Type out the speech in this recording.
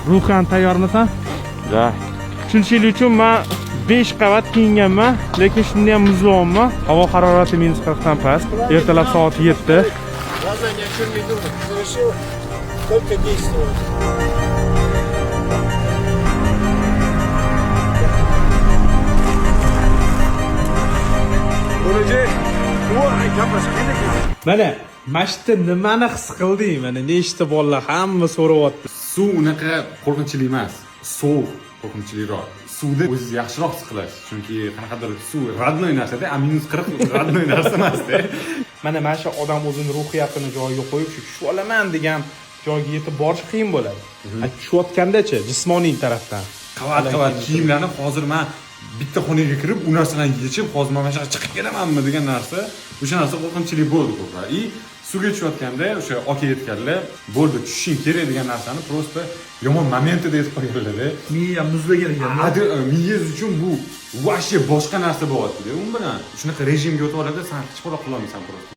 Ruhan tayyormisan? Da. Chunchil uchun men 5 qavat kiyinganman, lekin shunda ham muzlayapman. Havo harorati -40 dan past. Ertalab soat 7. Глаза ни о чем не думают. Совершил только действовать. Mana mashta nimani his qilding? Mana nechta bolalar hamma so'rayapti. Suv unaqa qo'rqinchli emas. Sovuq qo'rqinchliroq. Suvda o'zingiz yaxshiroq his qilasiz. Chunki qanaqadir suv radnoy narsada, -40 radnoy narsa emasda. Mana shu odam o'zini ruhiyatini joyiga qo'yib, tushib olaman degan joyga yetib borish qiyin bo'ladi. Tushayotganda-chi, jismoniy tarafdan. Qavat kiyimlarni hozir men bitta xonaga kirib, u narsalarni yechib, hozir mana shu chiqib kelamanmi degan narsa, o'sha narsa qo'rqinchli bo'ldi ko'proq. Suvga tushayotganda o'sha oka yetganlar bo'ldi tushishing kerak degan narsani просто yomon momentida aytib qo'yganlar-da. Miya muzlagan ekan. Miyangiz uchun bu вообще boshqa narsa bo'lyapti-da. U bilan shunaqa rejimga o'tib oladi, sen hech qanday qila olmaysan просто.